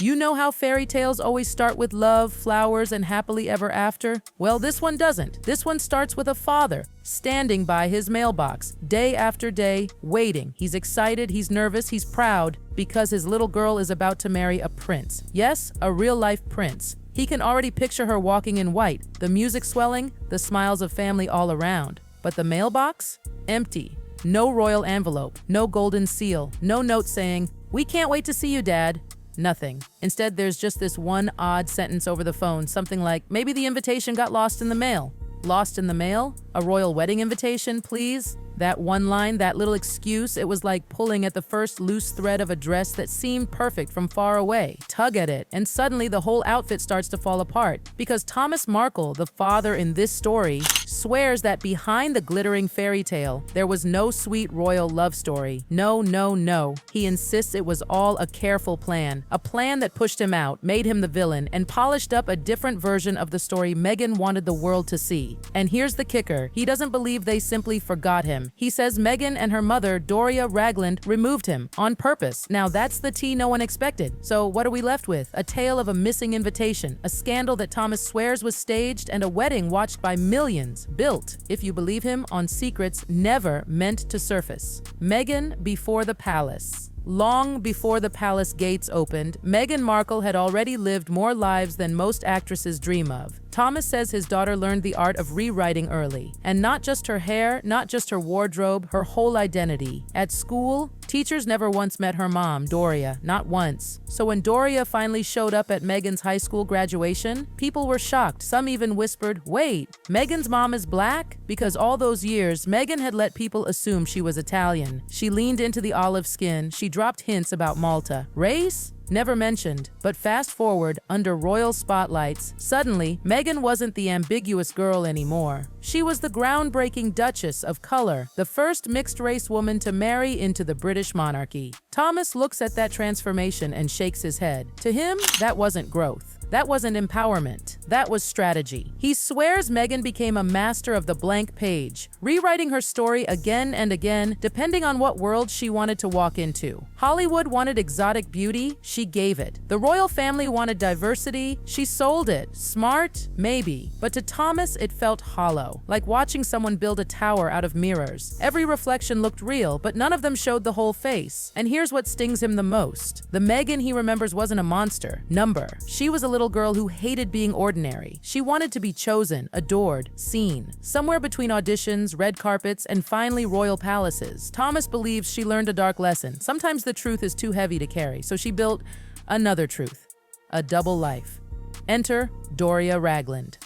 You know how fairy tales always start with love, flowers, and happily ever after? Well, this one doesn't. This one starts with a father standing by his mailbox, day after day, waiting. He's excited, he's nervous, he's proud, because his little girl is about to marry a prince. Yes, a real-life prince. He can already picture her walking in white, the music swelling, the smiles of family all around. But the mailbox? Empty. No royal envelope, no golden seal, no note saying, "We can't wait to see you, Dad." Nothing. Instead, there's just this one odd sentence over the phone, something like, "Maybe the invitation got lost in the mail." Lost in the mail? A royal wedding invitation, please? That one line, that little excuse, it was like pulling at the first loose thread of a dress that seemed perfect from far away. Tug at it, and suddenly the whole outfit starts to fall apart. Because Thomas Markle, the father in this story, swears that behind the glittering fairy tale, there was no sweet royal love story. No, no, no. He insists it was all a careful plan. A plan that pushed him out, made him the villain, and polished up a different version of the story Meghan wanted the world to see. And here's the kicker. He doesn't believe they simply forgot him. He says Meghan and her mother, Doria Ragland, removed him on purpose. Now that's the tea no one expected. So what are we left with? A tale of a missing invitation, a scandal that Thomas swears was staged, and a wedding watched by millions, built, if you believe him, on secrets never meant to surface. Meghan before the palace. Long before the palace gates opened, Meghan Markle had already lived more lives than most actresses dream of. Thomas says his daughter learned the art of rewriting early. And not just her hair, not just her wardrobe, her whole identity. At school, teachers never once met her mom, Doria, not once. So when Doria finally showed up at Meghan's high school graduation, people were shocked. Some even whispered, "Wait, Meghan's mom is black?" Because all those years, Meghan had let people assume she was Italian. She leaned into the olive skin. She dropped hints about Malta. Race? Never mentioned. But fast forward, under royal spotlights, suddenly, Meghan wasn't the ambiguous girl anymore. She was the groundbreaking Duchess of Color, the first mixed-race woman to marry into the British monarchy. Thomas looks at that transformation and shakes his head. To him, that wasn't growth. That wasn't empowerment. That was strategy. He swears Meghan became a master of the blank page, rewriting her story again and again, depending on what world she wanted to walk into. Hollywood wanted exotic beauty, she gave it. The royal family wanted diversity, she sold it. Smart? Maybe. But to Thomas, it felt hollow, like watching someone build a tower out of mirrors. Every reflection looked real, but none of them showed the whole face. And here's what stings him the most. The Meghan he remembers wasn't a monster. Number. She was a little girl who hated being ordinary. She wanted to be chosen, adored, seen. Somewhere between auditions, red carpets, and finally royal palaces, Thomas believes she learned a dark lesson. Sometimes the truth is too heavy to carry, so she built another truth. A double life. Enter Doria Ragland.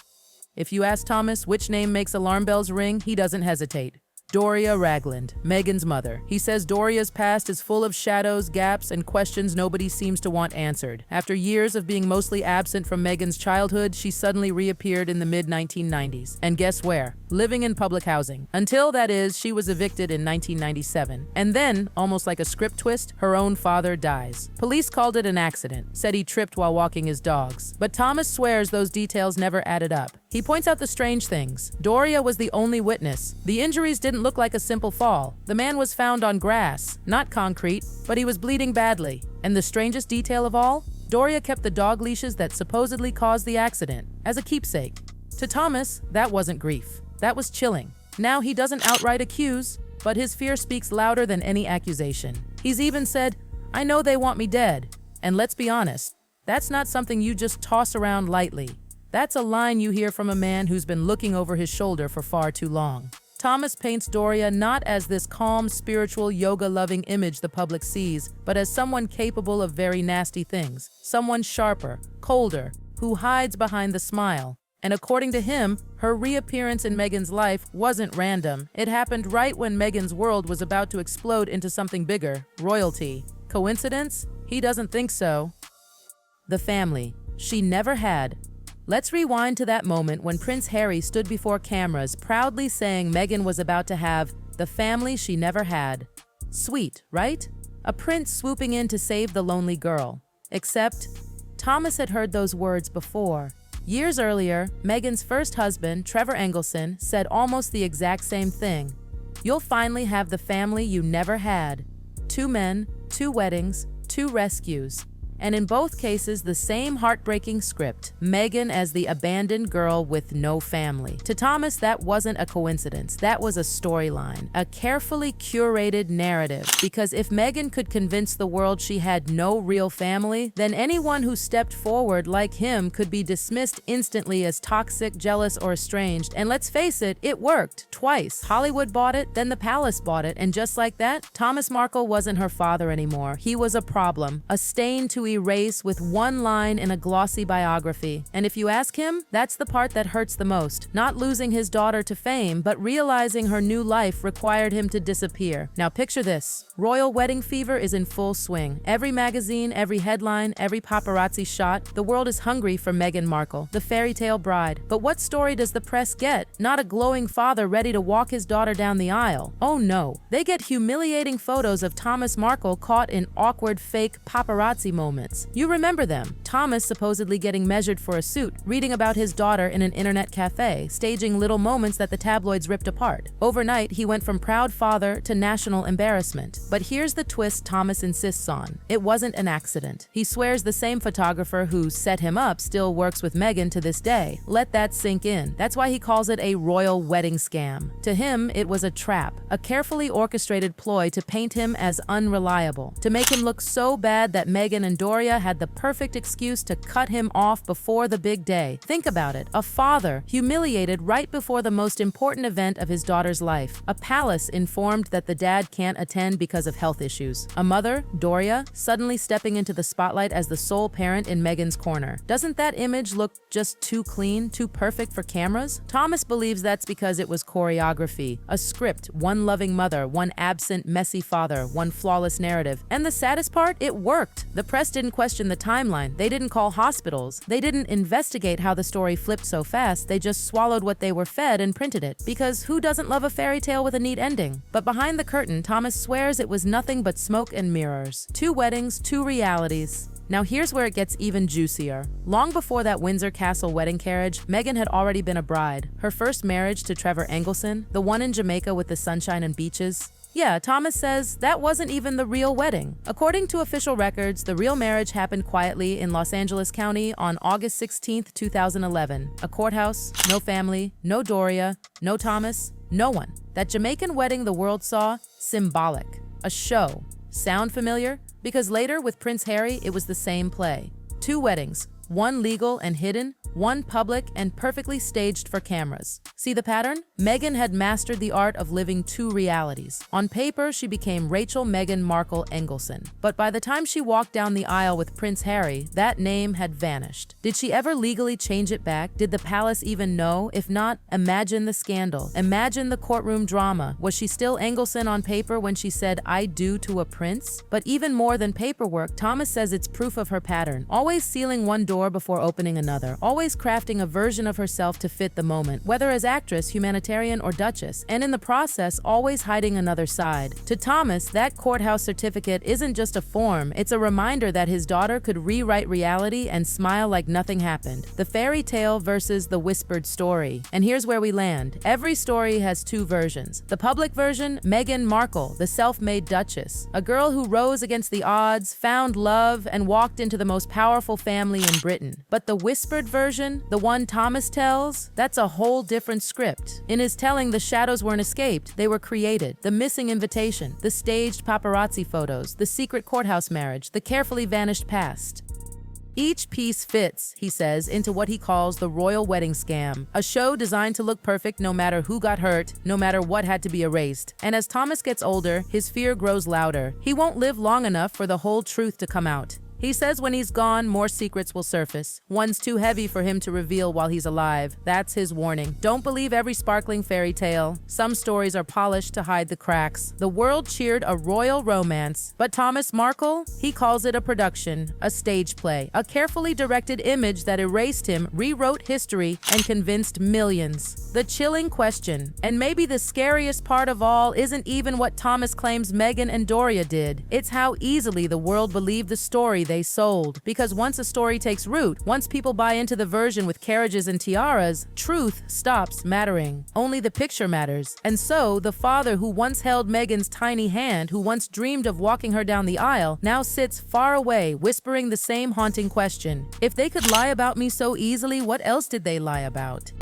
If you ask Thomas which name makes alarm bells ring, he doesn't hesitate. Doria Ragland, Meghan's mother. He says Doria's past is full of shadows, gaps, and questions nobody seems to want answered. After years of being mostly absent from Meghan's childhood, she suddenly reappeared in the mid-1990s. And guess where? Living in public housing. Until, that is, she was evicted in 1997. And then, almost like a script twist, her own father dies. Police called it an accident, said he tripped while walking his dogs. But Thomas swears those details never added up. He points out the strange things. Doria was the only witness. The injuries didn't look like a simple fall. The man was found on grass, not concrete, but he was bleeding badly. And the strangest detail of all? Doria kept the dog leashes that supposedly caused the accident as a keepsake. To Thomas, that wasn't grief. That was chilling. Now he doesn't outright accuse, but his fear speaks louder than any accusation. He's even said, "I know they want me dead." And let's be honest, that's not something you just toss around lightly. That's a line you hear from a man who's been looking over his shoulder for far too long. Thomas paints Doria not as this calm, spiritual, yoga-loving image the public sees, but as someone capable of very nasty things. Someone sharper, colder, who hides behind the smile. And according to him, her reappearance in Meghan's life wasn't random. It happened right when Meghan's world was about to explode into something bigger, royalty. Coincidence? He doesn't think so. The family she never had. Let's rewind to that moment when Prince Harry stood before cameras proudly saying Meghan was about to have the family she never had. Sweet, right? A prince swooping in to save the lonely girl. Except, Thomas had heard those words before. Years earlier, Meghan's first husband, Trevor Engelson, said almost the exact same thing. You'll finally have the family you never had. 2 men, 2 weddings, 2 rescues. And in both cases, the same heartbreaking script. Meghan as the abandoned girl with no family. To Thomas, that wasn't a coincidence. That was a storyline, a carefully curated narrative. Because if Meghan could convince the world she had no real family, then anyone who stepped forward like him could be dismissed instantly as toxic, jealous, or estranged. And let's face it, it worked twice. Hollywood bought it, then the palace bought it, and just like that, Thomas Markle wasn't her father anymore. He was a problem, a stain to erase with one line in a glossy biography. And if you ask him, that's the part that hurts the most. Not losing his daughter to fame, but realizing her new life required him to disappear. Now picture this. Royal wedding fever is in full swing. Every magazine, every headline, every paparazzi shot, the world is hungry for Meghan Markle, the fairy tale bride. But what story does the press get? Not a glowing father ready to walk his daughter down the aisle. Oh no. They get humiliating photos of Thomas Markle caught in awkward fake paparazzi moments. You remember them. Thomas supposedly getting measured for a suit, reading about his daughter in an internet cafe, staging little moments that the tabloids ripped apart. Overnight, he went from proud father to national embarrassment. But here's the twist Thomas insists on. It wasn't an accident. He swears the same photographer who set him up still works with Meghan to this day. Let that sink in. That's why he calls it a royal wedding scam. To him, it was a trap, a carefully orchestrated ploy to paint him as unreliable, to make him look so bad that Meghan and Doria had the perfect excuse to cut him off before the big day. Think about it. A father humiliated right before the most important event of his daughter's life. A palace informed that the dad can't attend because of health issues. A mother, Doria, suddenly stepping into the spotlight as the sole parent in Meghan's corner. Doesn't that image look just too clean, too perfect for cameras? Thomas believes that's because it was choreography, a script, one loving mother, one absent, messy father, one flawless narrative. And the saddest part, it worked. The press didn't question the timeline. They didn't call hospitals. They didn't investigate how the story flipped so fast. They just swallowed what they were fed and printed it. Because who doesn't love a fairy tale with a neat ending? But behind the curtain, Thomas swears it was nothing but smoke and mirrors. Two weddings, two realities. Now here's where it gets even juicier. Long before that Windsor Castle wedding carriage, Meghan had already been a bride. Her first marriage to Trevor Engelson, the one in Jamaica with the sunshine and beaches. Yeah, Thomas says that wasn't even the real wedding. According to official records, the real marriage happened quietly in Los Angeles County on August 16, 2011. A courthouse, no family, no Doria, no Thomas, no one. That Jamaican wedding the world saw, symbolic. A show. Sound familiar? Because later, with Prince Harry, it was the same play. Two weddings, one legal and hidden, one public and perfectly staged for cameras. See the pattern? Meghan had mastered the art of living two realities. On paper, she became Rachel Meghan Markle Engelson. But by the time she walked down the aisle with Prince Harry, that name had vanished. Did she ever legally change it back? Did the palace even know? If not, imagine the scandal. Imagine the courtroom drama. Was she still Engelson on paper when she said, "I do" to a prince? But even more than paperwork, Thomas says it's proof of her pattern. Always sealing one door before opening another. Always crafting a version of herself to fit the moment, whether as actress, humanitarian, or duchess, and in the process, always hiding another side. To Thomas, that courthouse certificate isn't just a form, it's a reminder that his daughter could rewrite reality and smile like nothing happened. The fairy tale versus the whispered story. And here's where we land. Every story has two versions. The public version, Meghan Markle, the self-made duchess, a girl who rose against the odds, found love, and walked into the most powerful family in Britain. But the whispered version, the one Thomas tells, that's a whole different script. In his telling, the shadows weren't escaped, they were created. The missing invitation, the staged paparazzi photos, the secret courthouse marriage, the carefully vanished past. Each piece fits, he says, into what he calls the royal wedding scam, a show designed to look perfect no matter who got hurt, no matter what had to be erased. And as Thomas gets older, his fear grows louder. He won't live long enough for the whole truth to come out. He says when he's gone, more secrets will surface. One's too heavy for him to reveal while he's alive. That's his warning. Don't believe every sparkling fairy tale. Some stories are polished to hide the cracks. The world cheered a royal romance, but Thomas Markle, he calls it a production, a stage play, a carefully directed image that erased him, rewrote history, and convinced millions. The chilling question, and maybe the scariest part of all, isn't even what Thomas claims Meghan and Doria did. It's how easily the world believed the story they sold. Because once a story takes root, once people buy into the version with carriages and tiaras, truth stops mattering. Only the picture matters. And so, the father who once held Meghan's tiny hand, who once dreamed of walking her down the aisle, now sits far away, whispering the same haunting question. If they could lie about me so easily, what else did they lie about?